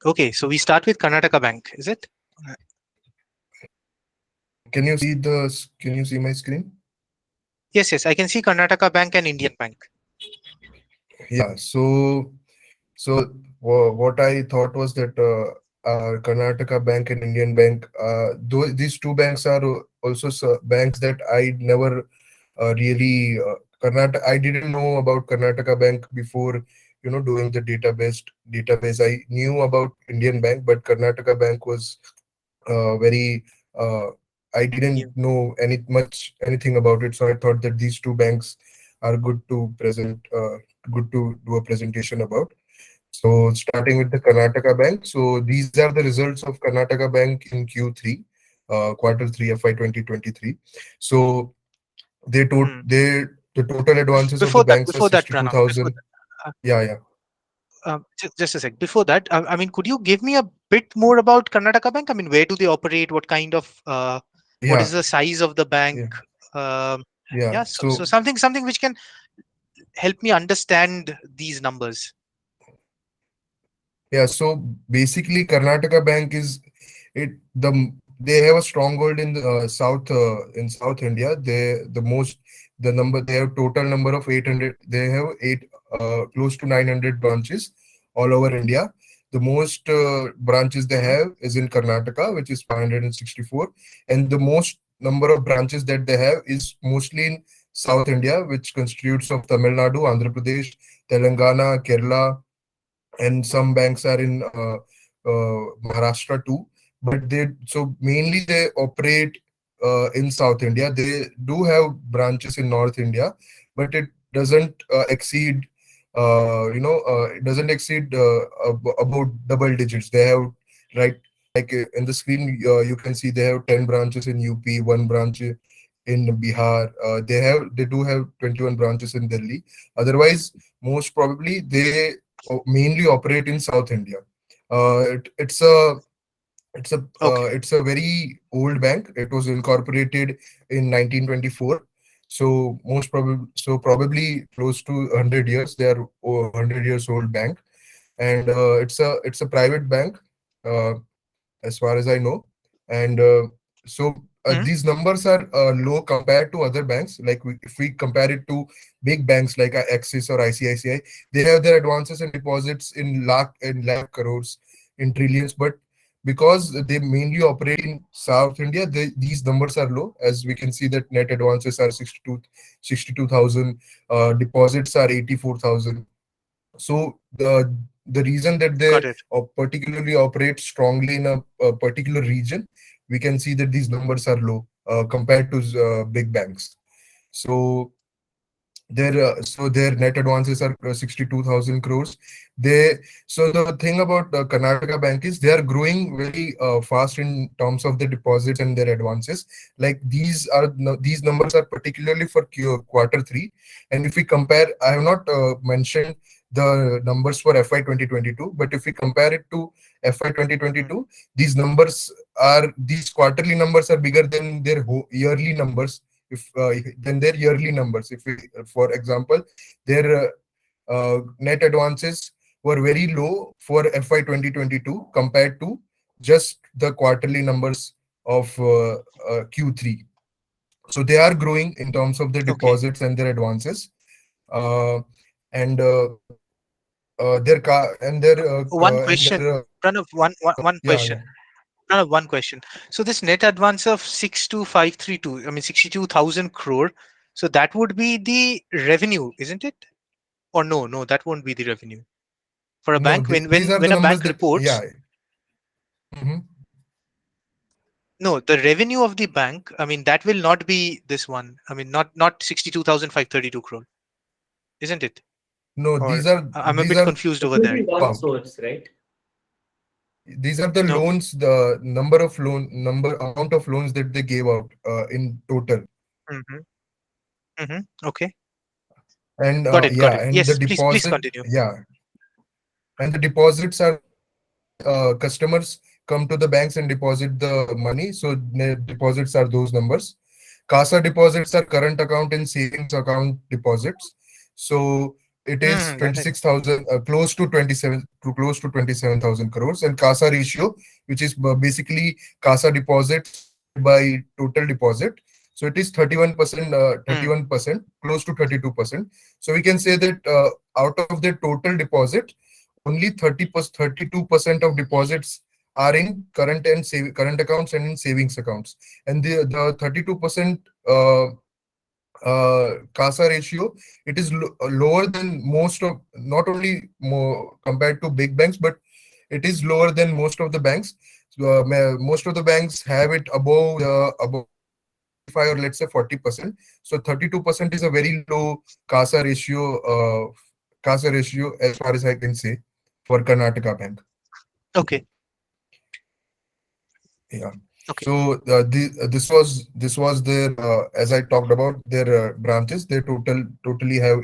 Okay, so we start with Karnataka Bank, is it? Uh, Can you see my screen? Yes, yes, I can see Karnataka Bank and Indian Bank. Yeah. What I thought was that Karnataka Bank and Indian Bank, these two banks are also banks that I never really Karnataka. I didn't know about Karnataka Bank before, doing the database. I knew about Indian Bank, but Karnataka Bank was very. I didn't Yeah. know anything about it, so I thought that these two banks are good to do a presentation about. So starting with the Karnataka Bank. So these are the results of Karnataka Bank in Q3, quarter three FY 2023. So Hmm. the total advances of the Before that, banks are before that, Pranav, before 62,000. that, Yeah, yeah, just a sec. Before that, I mean, could you give me a bit more about Karnataka Bank? I mean, where do they operate? What kind of, what is yeah, the size of the bank? yeah, Um, yeah. yeah, so something which can help me understand these numbers. Yeah, so basically, Karnataka Bank is it the they have a stronghold in the South India. They have total number of 800. They have eight close to 900 branches all over India. The most branches they Hmm. have is in Karnataka, which is 564, and the most number of branches that they have is mostly in South India, which constitutes of Tamil Nadu, Andhra Pradesh, Telangana, Kerala, and some banks are in Maharashtra too. But mainly they operate in South India. They do have branches in North India, but it doesn't exceed. It doesn't exceed about double digits. They have, right, like in the screen you can see they have 10 branches in UP, one branch in Bihar. They do have 21 branches in Delhi. Otherwise, most probably they mainly operate in South India. It's a Okay, it's a very old bank. It was incorporated in 1924. Probably close to 100 years. They are 100 years old bank, and it's a private bank. Uh, as far as I know. And hmm, these numbers are low compared to other banks. Like if we compare it to big banks like Axis or ICICI, they have their advances and deposits in lakh crores, in trillions. But because they mainly operate in South India, these numbers are low. As we can see that net advances are 62,000, deposits are 84,000. So the reason that they got it. particularly operate strongly in a particular region, we can see that these numbers are low compared to big banks. So their net advances are 62,000 crores. They So the thing about Karnataka Bank is they are growing very fast in terms of the deposits and their advances. Like these numbers are particularly for quarter three. And if we compare, I have not mentioned the numbers for FY 2022, but if we compare it to FY Hmm. 2022, these quarterly numbers are bigger than their yearly numbers. If Than their yearly numbers. If we, for example, their net advances were very low for FY 2022 compared to just the quarterly numbers of Q3. So they are growing in terms of their Okay. deposits and their advances, uh, and their car One and question, their Pranav, one yeah, yeah. question. Pranav, one question. So this net advance of 62532, I mean 62,000 crore. So that would be the revenue, isn't it? Or no, that won't be the revenue for a No, bank. these are the When a numbers bank that, yeah. reports, Mhm. no, the revenue of the bank, I mean that will not be this one. I mean not 62,532 crore, isn't it? No, Or I'm a these bit are confused It over will there. be one amount. source, right? These are the Okay. loans, the number amount of loans that they gave out in total. Mm-hmm. Mm-hmm. Okay. And Got it. Got yeah, it. and the Yes, please deposit, continue. yeah, and the deposits are customers come to the banks and deposit the money. So the deposits are those numbers. CASA deposits are current account and savings account deposits. So it is That I know. 26,000, close to 27,000 crores, and CASA ratio, which is basically CASA deposits divided by total deposit. So it is 31%, Hmm. 31%, close to 32%. So we can say that out of the total deposit, only 32% of deposits are in current accounts and in savings accounts, and the 32% CASA ratio, it is lower than most of, not only more compared to big banks, but it is lower than most of the banks. So, most of the banks have it above 35, or let's say 40%. So 32% is a very low CASA ratio, CASA ratio as far as I can say for Karnataka Bank. Okay. Yeah. Okay. So this was their, as I talked about their branches. They totally have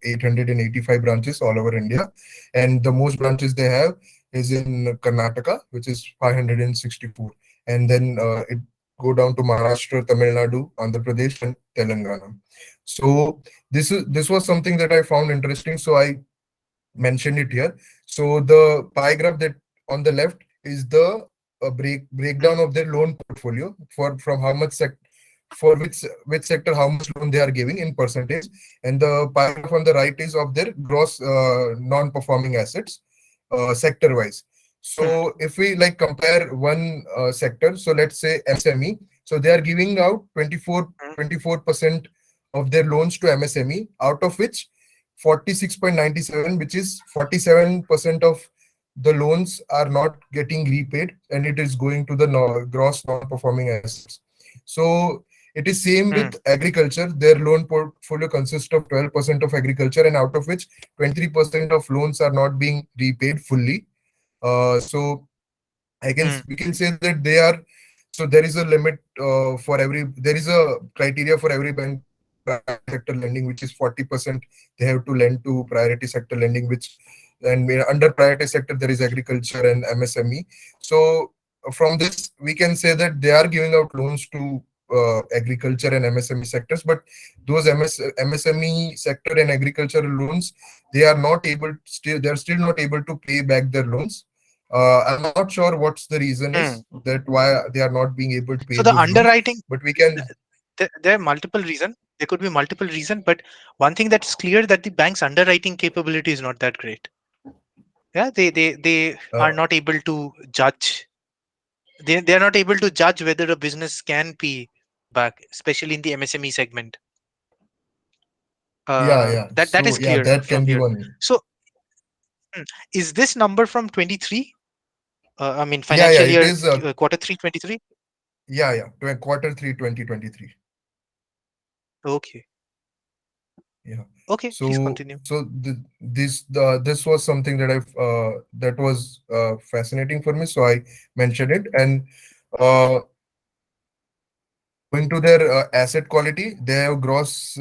885 branches all over India, and the most branches they have is in Karnataka, which is 564, and then it go down to Maharashtra, Tamil Nadu, Andhra Pradesh, and Telangana. So this was something that I found interesting. So I mentioned it here. So the pie graph that on the left is the breakdown Hmm. of their loan portfolio for from how much for which sector how much loan they are giving in percentage, and the pie graph on the right is of their gross non-performing assets sector wise. Hmm. So if we like compare one sector, so let's say MSME, so they are giving out Hmm. 24% of their loans to MSME, out of which 46.97, which is 47% of the loans are not getting repaid, and it is going to the gross non-performing assets. So it is same Hmm. with agriculture. Their loan portfolio consists of 12% of agriculture, and out of which 23% of loans are not being repaid fully. So Hmm. we can say that they are, so there is a limit for every, there is a criteria for every bank to do priority sector lending, which is 40% they have to lend to priority sector lending, which, and under priority sector there is agriculture and MSME. So from this we can say that they are giving out loans to agriculture and MSME sectors, but those MSME sector and agricultural loans, they are still not able to pay back their loans. I'm not sure what's the reason Hmm. is that why they are not being able to pay So the those loans, underwriting, but we can. there are multiple reason. There could be multiple reason, but one thing that's clear that the bank's underwriting capability is not that great. Yeah, they are Uh, not able to judge. They are not able to judge whether a business can pay back, especially in the MSME segment. yeah, yeah. That So is yeah, clear that from can be here. one. So, is this number from 23? I mean, Yeah, yeah. financial It year is. quarter three 23. Yeah, yeah. Quarter 3, 2023. Okay, Yeah. okay, please continue. This was something that that was fascinating for me, so I mentioned it. And uh, going to their asset quality, they have gross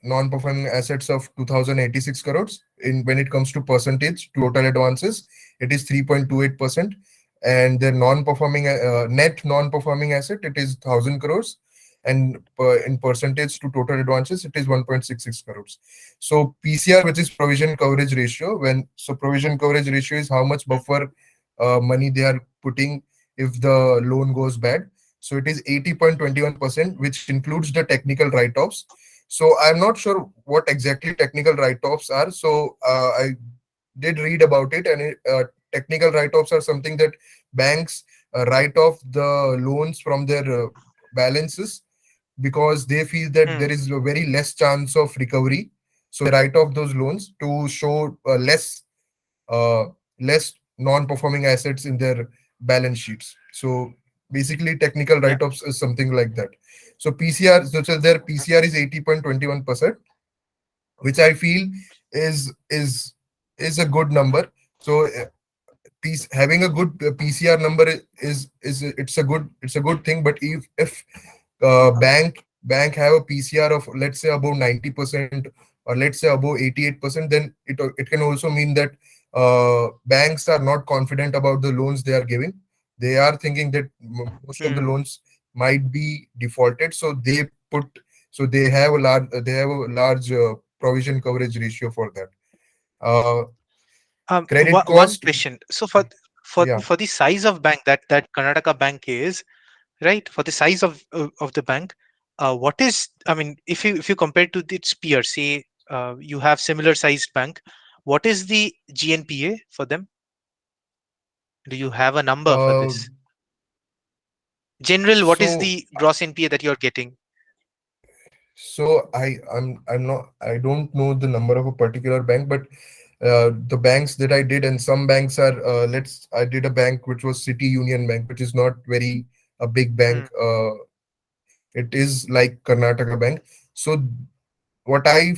non-performing assets of 2,086 crores. In when it comes to percentage to total advances, it is 3.28%, and their net non-performing asset, it is 1,000 crores, and in percentage to total advances, it is 1.66 crores. So PCR, which is provision coverage ratio, provision coverage ratio is how much Hmm. buffer money they are putting if the loan goes bad. So it is 80.21%, which includes the technical write-offs. So I'm not sure what exactly technical write-offs are. So I did read about it, and technical write-offs are something that banks write off the loans from their balances because they feel that Hmm. there is a very less chance of recovery. So they write off those loans to show uh, less non-performing assets in their balance sheets. So basically, technical Yeah. write-offs is something like that. So PCR, so their Hmm. PCR is 80.21%, which I feel is a good number. So having a good PCR number is it's a good thing. But if bank have a PCR of, let's say, above 90%, or let's say above 88%, then it can also mean that banks are not confident about the loans they are giving. They are thinking that most of the Hmm. loans might be defaulted, so they have a large provision coverage ratio for that. Uh, Credit One cost, question. So for yeah. for the size of bank that Karnataka bank is, right? For the size of the bank, what is, I mean, if you compare to its peer, say you have similar sized bank, what is the GNPA for them? Do you have a number for Uh, this? General, what is so the gross NPA that you're getting? I'm not, I don't know the number of a particular bank, but the banks that I did, and some banks are, I did a bank which was City Union Bank, which is not very a big Hmm. bank. It is like Karnataka Bank. So what I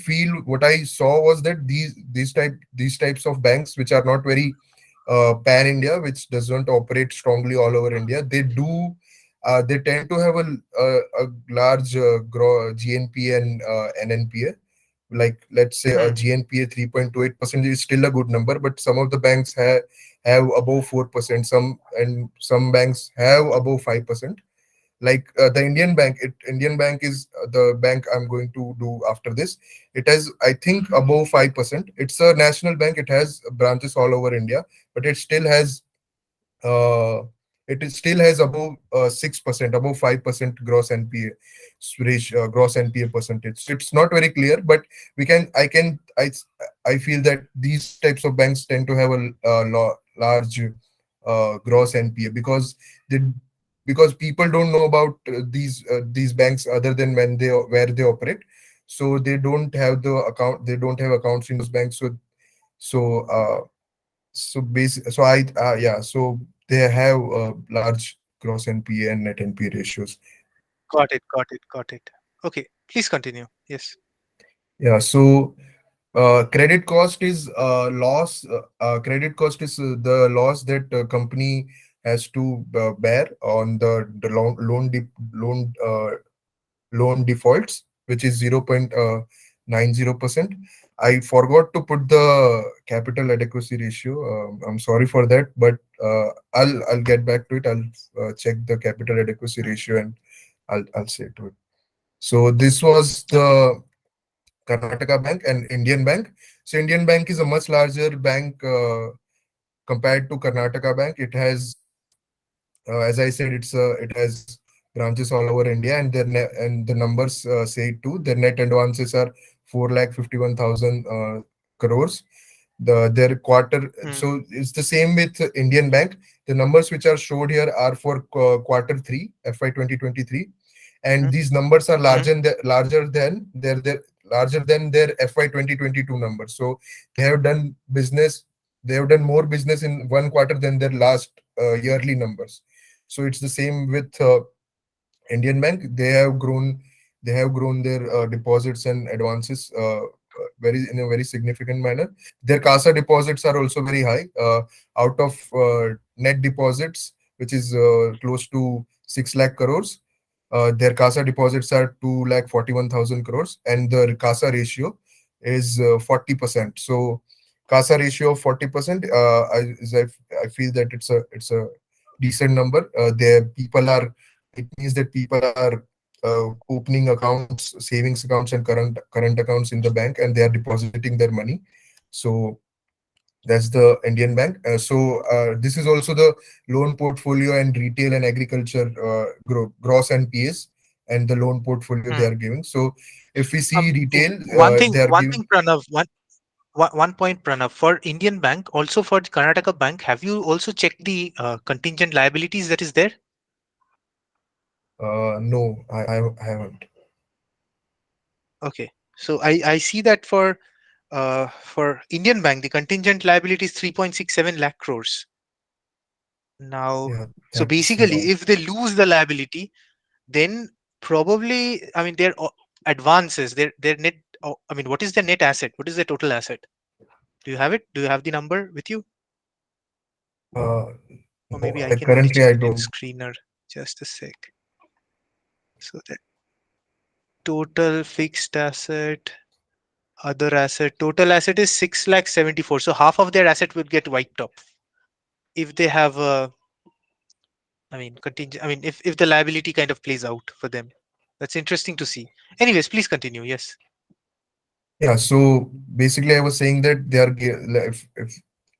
saw was that these types of banks, which are not very pan India, which doesn't operate strongly all over India, they tend to have a large GNP and NNPA. Like, let's say a Hmm. GNPA 3.28% is still a good number, but some of the banks have above 4%. Some banks have above 5%. Like the Indian Bank is the bank I'm going to do after this. It has, I think, above 5%. It's a national bank. It has branches all over India, but uh, still has above 6%, above 5% gross NPA ratio, gross NPA percentage. So it's not very clear, but we can I feel that these types of banks tend to have large gross NPA, they because people don't know about these banks other than where they operate. So they don't have accounts in those banks. So uh, so I yeah, so they have large gross NPA and net NPA ratios. Got it. Got it. Got it. Okay. Please continue. Yes. Yeah, so credit cost is loss. Credit cost is the loss that company has to bear on the loan defaults, which is 0.90%. I forgot to put the capital adequacy ratio. I'm sorry for that, but I'll get back to it. I'll check the capital adequacy Hmm. ratio, and I'll say to it. So this was Okay. the Karnataka Bank and Indian Bank. So Indian Bank is a much larger bank compared to Karnataka Bank. It has, as I said, it has branches all over India, and and the numbers say it too. Their net advances are 4,51,000 crores. Their quarter, Hmm. so it's the same with Indian Bank. The numbers which are showed here are for quarter three, FY 2023, and Hmm. these numbers are Hmm. larger than their FY 2022 numbers. So they have done business. They have done more business in one quarter than their last yearly numbers. So it's the same with Indian Bank. They have grown their deposits and advances very in a very significant manner. Their CASA deposits are also very high. Out of net deposits, which is close to 6 lakh crores, their CASA deposits are 2,41,000 crores, and the CASA ratio is 40%. So CASA ratio of 40%, I feel that it's a decent number. It means that people are opening accounts, savings accounts, and current accounts in the bank, and they are depositing their money. So that's the Indian Bank. This is also the loan portfolio and retail and agriculture gross NPAs and the loan portfolio they Hmm. are giving. So if we see retail, One thing, Pranav, one point, Pranav, for Indian Bank, also for the Karnataka Bank, have you also checked the contingent liabilities that is there? no, I haven't. Okay. So I see that for Indian Bank, the contingent liability is 3.67 lakh crores. Now, Yeah, so that's basically, low. if they lose the liability, then probably, I mean, their advances, their net, I mean, what is their net asset? What is their total asset? Do you have it? Do you have the number with you? Uh, Or no, maybe I can only currently check I it in don't. screener. Just a sec. So the total fixed asset, other asset, total asset is 6 lakh 74. So half of their asset will get wiped off if they have a, I mean, contingent. I mean, if the liability kind of plays out for them. That's interesting to see. Anyways, please continue. Yes. Yeah, so basically I was saying that they are if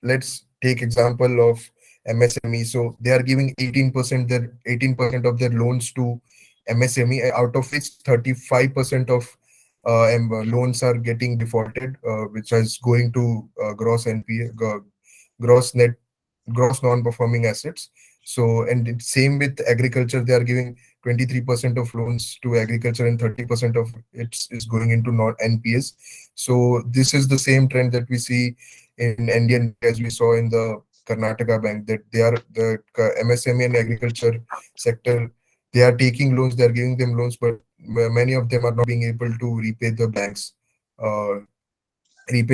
let's take example of MSME. So they are giving 18% their 18% of their loans to MSME, out of which 35% of loans are getting defaulted, which is going to gross NPA, gross net gross non-performing assets. So, and it's same with agriculture, they are giving 23% of loans to agriculture and 30% of it is going into non NPS. So this is the same trend that we see in Indian Bank, as we saw in the Karnataka Bank, that they are the MSME and agriculture sector. They are taking loans, they are giving them loans, but many of them are not being able to uh, repay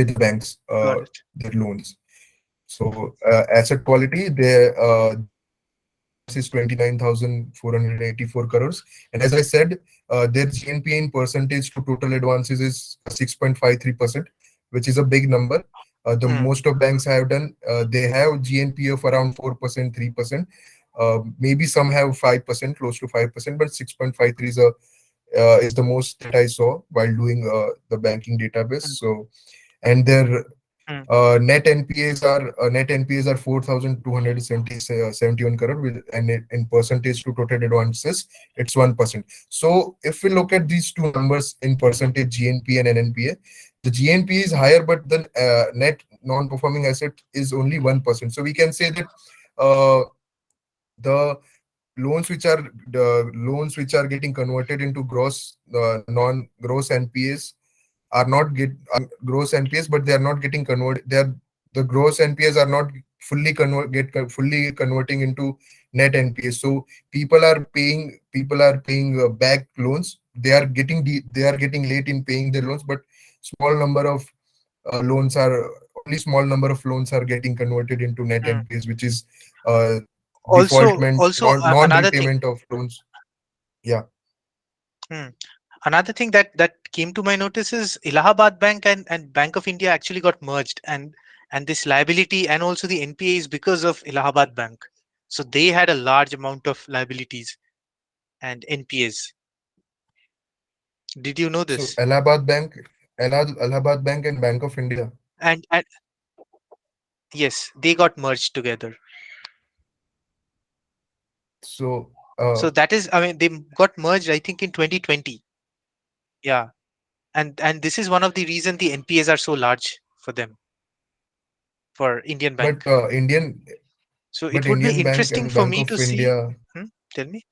the banks Got it. their loans. So asset quality, their net advance is 29,484 crores, and as I said, their GNPA in percentage to total advances is 6.53%, which is a big number. The Hmm. most of banks have done, they have GNPA of around 4%, 3%. Maybe some have 5%, close to 5%, but 6.53 is the most that I saw while doing the banking database. Hmm. So, and their Hmm. net NPAs are 4,271 crore, and in percentage to total advances, it's 1%. So if we look at these two numbers in percentage, GNP and NNPA, the GNP is higher, but the net non-performing asset is only 1%. So we can say that uh, the loans which are getting converted into non-gross NPAs are not get gross NPAs, but they are not getting converted. They are the gross NPAs are not fully converting into net NPAs. So people are paying back loans. They are getting late in paying their loans, but small number of loans are only small number of loans are getting converted into net Hmm. NPAs, which is uh, Also, defaultment, also another thing. non-repayment of loans. Yeah, Hmm. Another thing that came to my notice is Allahabad Bank and Bank of India actually got merged, and this liability and also the NPA is because of Allahabad Bank. So they had a large amount of liabilities and NPAs. Did you know so this? Allahabad Bank and Bank of India. And yes, they got merged together. So So that is, I mean, they got merged, I think, in 2020. Yeah, and this is one of the reason the NPAs are so large for them, for Indian but Bank. So it would be Indian Bank interesting and for Bank me of to see. India. Hmm? Tell me.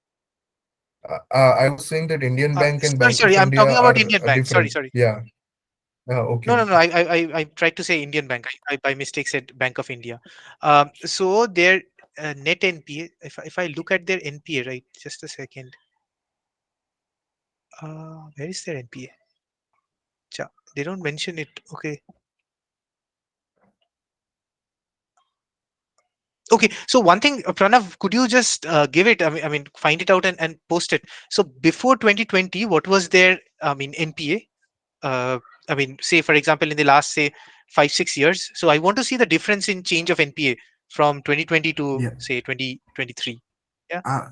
I was saying that Indian Bank and Sorry, Bank of sorry. I'm India talking about are Indian Bank. Sorry, different. sorry. Yeah. Okay. No, no, no. Okay. I tried to say Indian Bank. I by mistake said Bank of India. So their net NPA. If I look at their NPA, right? Just a second. Where is their NPA? They don't mention it. Okay. Okay. So one thing, Pranav, could you just give it? I mean, find it out and post it. So before 2020, what was their? I mean, NPA. I mean, say for example, in the last say 5 6 years. So I want to see the difference in change of NPA from 2020 to Yeah. say 2023. Yeah. Uh,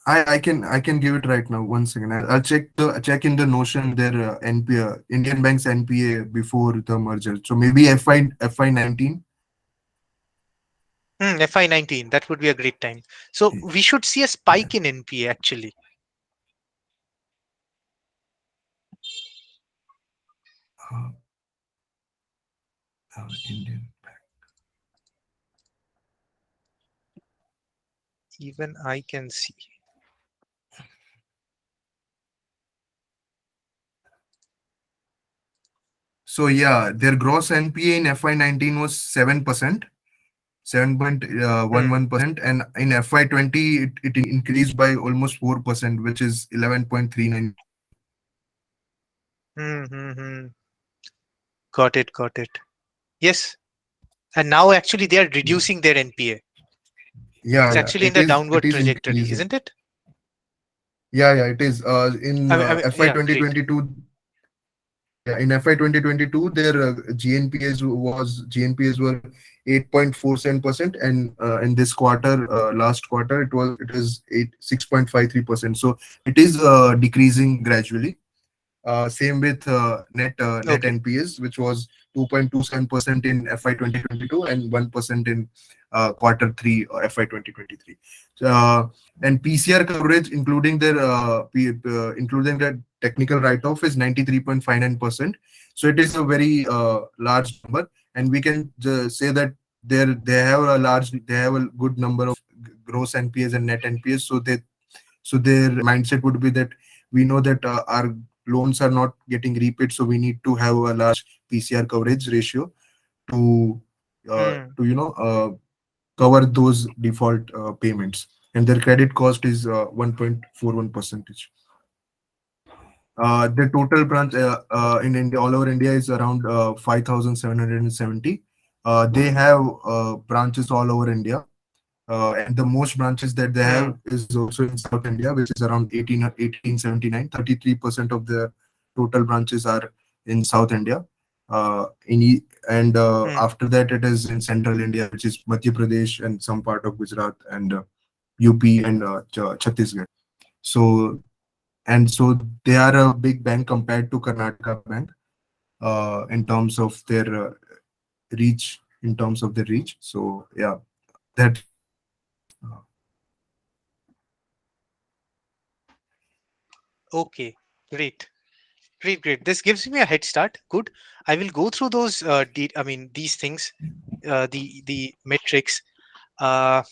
I can give it right now. One second. I'll check in the Notion their Indian Bank's NPA before the merger. So maybe FI 19. FI19. That would be a great time. So we should see a Yeah. spike in NPA actually. Uh, Indian. Even I can see. So yeah, their gross NPA in FI 19 was 7%. Hmm. 7.11%, and in FY20 it increased by almost 4%, which is 11.39%. Hmm, hmm, hmm. Got it. Got it. Yes. And now actually they are reducing their NPA. Yeah, It's yeah, actually in it the is. It downward is trajectory, increasing. isn't it? Yeah, yeah, it is. In FY Yeah, great. 2022, yeah, in FY 2022, their GNPAs were 8.47%, and in this quarter, last quarter, it is 6.53%. So it is decreasing gradually. Same with net Okay. NPAs, which was 2.27% in FY 2022 and 1% in quarter three FY 2023. Uh, and PCR coverage, including their technical write-off, is 93.59%. So it is a very large number, and we can say that they have a good number of gross NPAs and net NPAs. So their mindset would be that we know that our loans are not getting repaid, so we need to have a large PCR coverage ratio to Hmm. cover those default payments. And their credit cost is 1.41 percentage. The total branch in India, all over India, is around 5,770. They have branches all over India, and the most branches that they have Hmm. is also in South India, which is around 1879. 33% of the total branches are in South India. And Hmm. after that, it is in Central India, which is Madhya Pradesh and some part of Gujarat and UP and Chhattisgarh. So so they are a big bank compared to Karnataka Bank in terms of their reach. So yeah, that's Okay. Great. Great. Great. This gives me a head start. Good. I will go through those. I mean, these things. The metrics. Uh,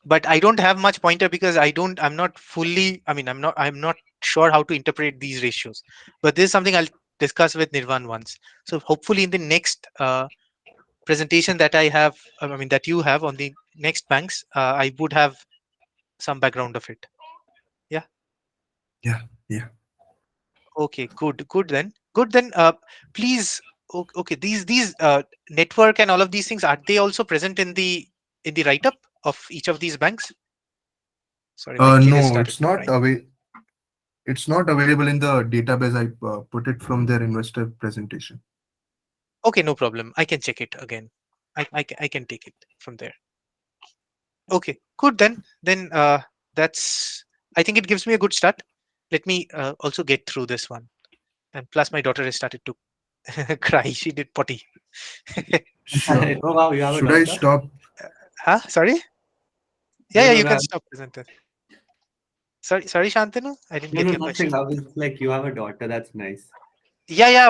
but I don't have much pointer because I'm not fully. I mean, I'm not sure how to interpret these ratios. But this is something I'll discuss with Nirvan once. So hopefully in the next presentation that I have, I mean that you have on the next banks, I would have some background of it. Yeah. yeah, yeah. Okay. Good. Good then. Good then. Please. Okay. These network and all of these things, are they also present in the write up of each of these banks? Sorry, my kid has No, started crying. it's not available in the database. I put it from their investor presentation. Okay, no problem. I can check it again. I can take it from there. Okay, good then. Then that's. I think it gives me a good start. Let me also get through this one. And plus, my daughter has started to cry. She did potty. Sure. Oh wow, you have a Should I daughter? stop? Huh? Sorry? Yeah, No, yeah. no, You no. can stop presenter. Sorry, Shantanu. I didn't No, get no, your nothing. question. I was like, you have a daughter. That's nice. Yeah, yeah.